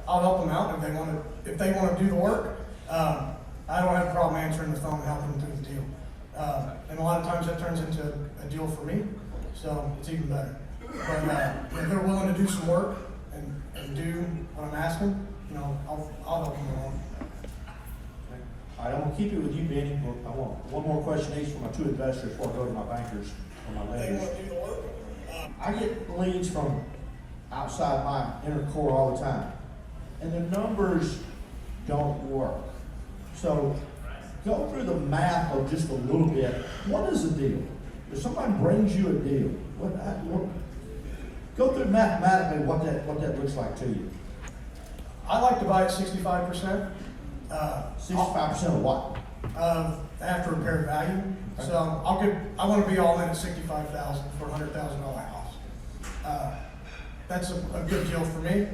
I'll help them out if they want to do the work. I don't have a problem answering the phone and helping them through the deal. And a lot of times that turns into a deal for me, so it's even better. But if they're willing to do some work and do what I'm asking, I'll help them along. All right, I'm gonna keep it with you, Benny. I want one more question each for my two investors before I go to my bankers or my They lenders. want to do the work. I get leads from outside my inner core all the time, and the numbers don't work. So go through the math of just a little bit. What is a deal? If somebody brings you a deal, go through mathematically what that looks like to you. I like to buy at 65%. 65% of what? After repair value. Okay. So I want to be all in at $65,000 for a $100,000 house. That's a good deal for me.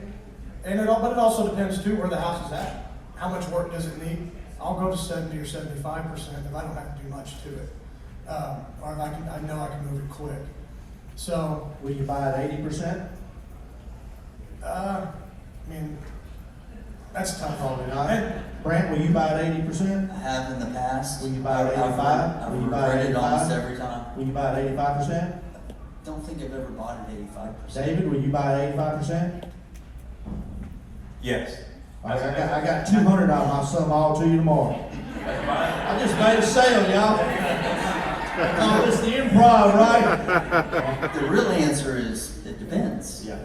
But it also depends too where the house is at. How much work does it need? I'll go to 70 or 75% if I don't have to do much to it. Or if I know I can move it quick. So. Will you buy at 80%? That's tough. Probably not. Brant, will you buy at 80%? I have in the past. Will you buy at 85? I've Will you buy at regretted 85? almost every time. Will you buy at 85%? Don't think I've ever bought at 85%. David, will you buy at 85%? Yes. All right, I got 200 out of my sum all to you tomorrow. I just made a sale, y'all. Oh, it's the improv, right? The real answer is it depends. Yeah.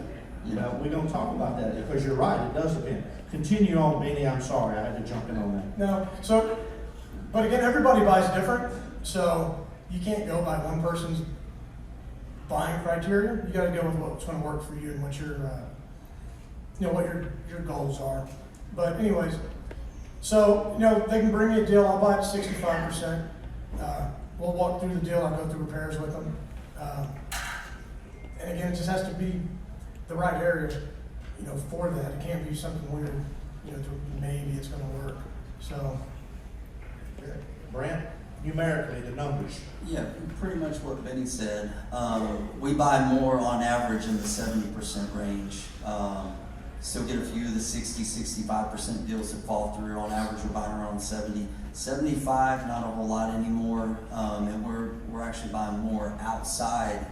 We're going to talk about that because you're right, it does depend. Continue on, Benny. I'm sorry, I had to jump in on that. No, but again, everybody buys different, so you can't go by one person's buying criteria. You got to go with what's going to work for you and what your goals are. But anyways, so they can bring me a deal. I'll buy it at 65%. We'll walk through the deal. I'll go through repairs with them. And again, it just has to be the right area, for that. It can't be something weird, maybe it's going to work. So, Brant, numerically, the numbers. Yeah, pretty much what Benny said. We buy more on average in the 70% range. Still get a few of the 60, 65% deals that fall through. On average, we're buying around 70. 75, not a whole lot anymore. And we're actually buying more outside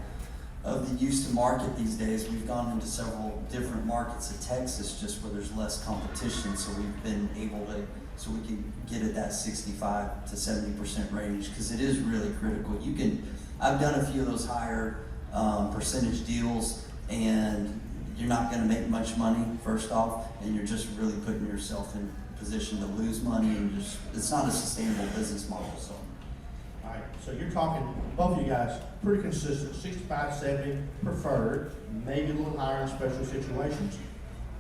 of the Houston market these days. We've gone into several different markets of Texas just where there's less competition, so we've been able to, so we can get at that 65 to 70% range, because it is really critical. I've done a few of those higher percentage deals, and you're not going to make much money, first off, and you're just really putting yourself in position to lose money, and it's not a sustainable business model. So. All right, so you're talking, both of you guys, pretty consistent, 65, 70 preferred, maybe a little higher in special situations.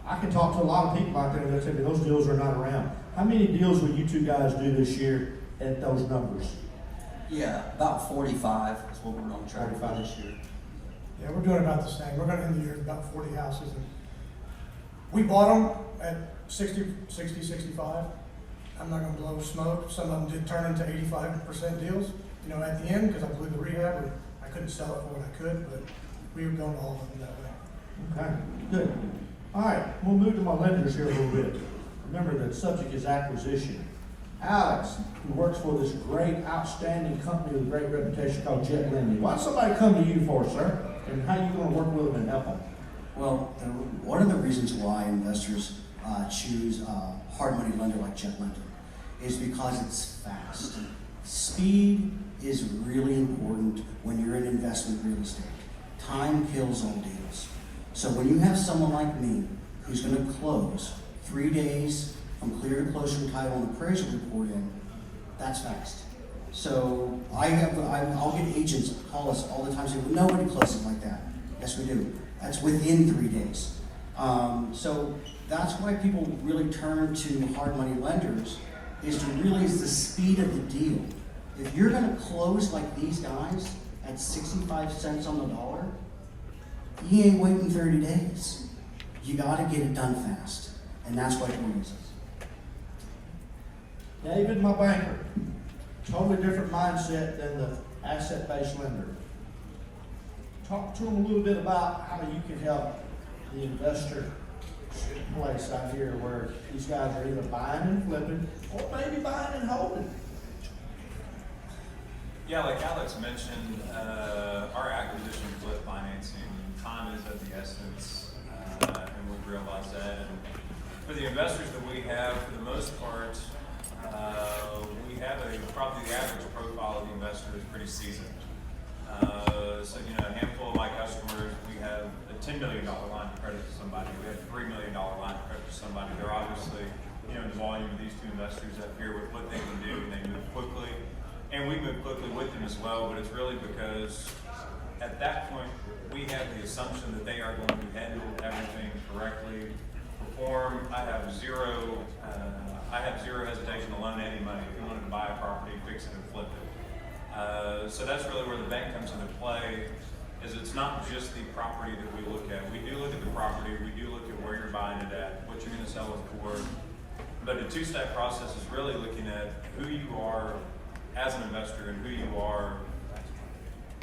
I can talk to a lot of people out there that tell me those deals are not around. How many deals will you two guys do this year at those numbers? Yeah, about 45 is what we're on track for 45 this year. yeah, we're doing about the same. We're going to end the year with about 40 houses. And we bought them at 60, 65. I'm not going to blow smoke. Some of them did turn into 85% deals, at the end, because I blew the rehab, or I couldn't sell it for what I could, but we were going to all of them that way. Okay, good. All right, we'll move to my lenders here a little bit. Remember, the subject is acquisition. Alex, who works for this great, outstanding company with a great reputation called Jet Lending. Why'd somebody come to you for, sir? And how are you going to work with them and help them? Well, one of the reasons why investors choose a hard money lender like Jet Lending is because it's fast. Speed is really important when you're in investment real estate. Time kills all deals. So when you have someone like me who's going to close 3 days from clear to close from title and appraisal report in, that's fast. So I'll get agents call us all the time saying, well, nobody closes like that. Yes, we do. That's within 3 days. So that's why people really turn to hard money lenders, is to realize the speed of the deal. If you're going to close like these guys at 65 cents on the dollar, you ain't waiting 30 days. You got to get it done fast. And that's what we use. David, my banker, totally different mindset than the asset-based lender. Talk to them a little bit about how you can help the investor place out here where these guys are either buying and flipping, or maybe buying and holding. Yeah, like Alex mentioned, our acquisition flip financing, time is of the essence, and we realize that. And for the investors that we have, for the most part, we have probably the average profile of the investor is pretty seasoned. So, a handful of my customers, we have a $10 million line of credit to somebody, we have a $3 million line of credit to somebody. They're obviously, in the volume of these two investors up here with what they can do, and they move quickly. And we move quickly with them as well, but it's really because at that point, we have the assumption that they are going to handle everything correctly, perform. I have zero hesitation to loan any money if you wanted to buy a property, fix it, and flip it. So that's really where the bank comes into play, is it's not just the property that we look at. We do look at the property, we do look at where you're buying it at, what you're going to sell it for. But the two-step process is really looking at who you are as an investor and who you are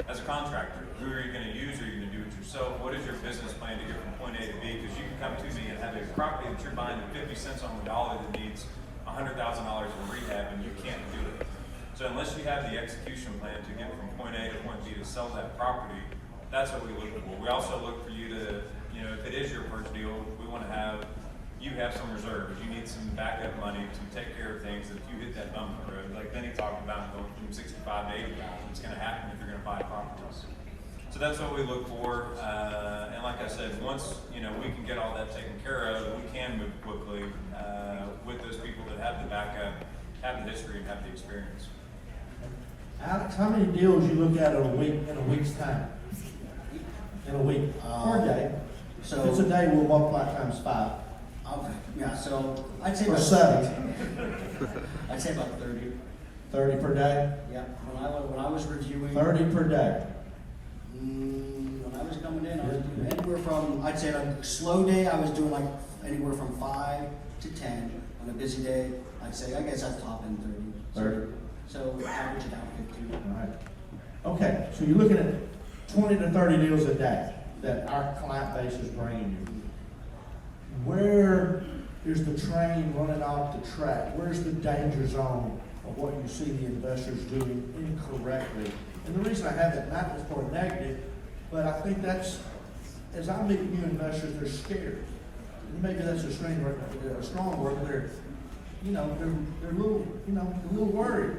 as a contractor. Who are you going to use? Are you going to do it yourself? What is your business plan to get from point A to B? Because you can come to me and have a property that you're buying at 50 cents on the dollar that needs $100,000 in rehab, and you can't do it. So unless you have the execution plan to get from point A to point B to sell that property, that's what we look for. We also look for you to, if it is your first deal, we want to have you have some reserves. You need some backup money to take care of things that if you hit that bump in the road, like Benny talked about going from 65 to 80,000, it's going to happen if you're going to buy properties. So that's what we look for. And like I said, once we can get all that taken care of, we can move quickly with those people that have the backup, have the history, and have the experience. Alex, how many deals you look at in a week's time? In a week, per day. So If it's a day, we'll multiply times 5. okay, yeah. So I'd say Or about 7. I'd say about 30. 30 per day? Yeah. When I was reviewing. 30 per day. When I was coming in, I was doing anywhere from, I'd say on a slow day, I was doing like anywhere from 5 to 10. On a busy day, I'd say, I guess I'd top in 30. 30. So average it out 50. All right. Okay, so you're looking at 20 to 30 deals a day that our client base is bringing you. Where is the train running off the track? Where's the danger zone of what you see the investors doing incorrectly? And the reason I have that not is for a negative, but I think that's, as I meet new investors, they're scared. And maybe that's a strong word, but they're a little, a little worried.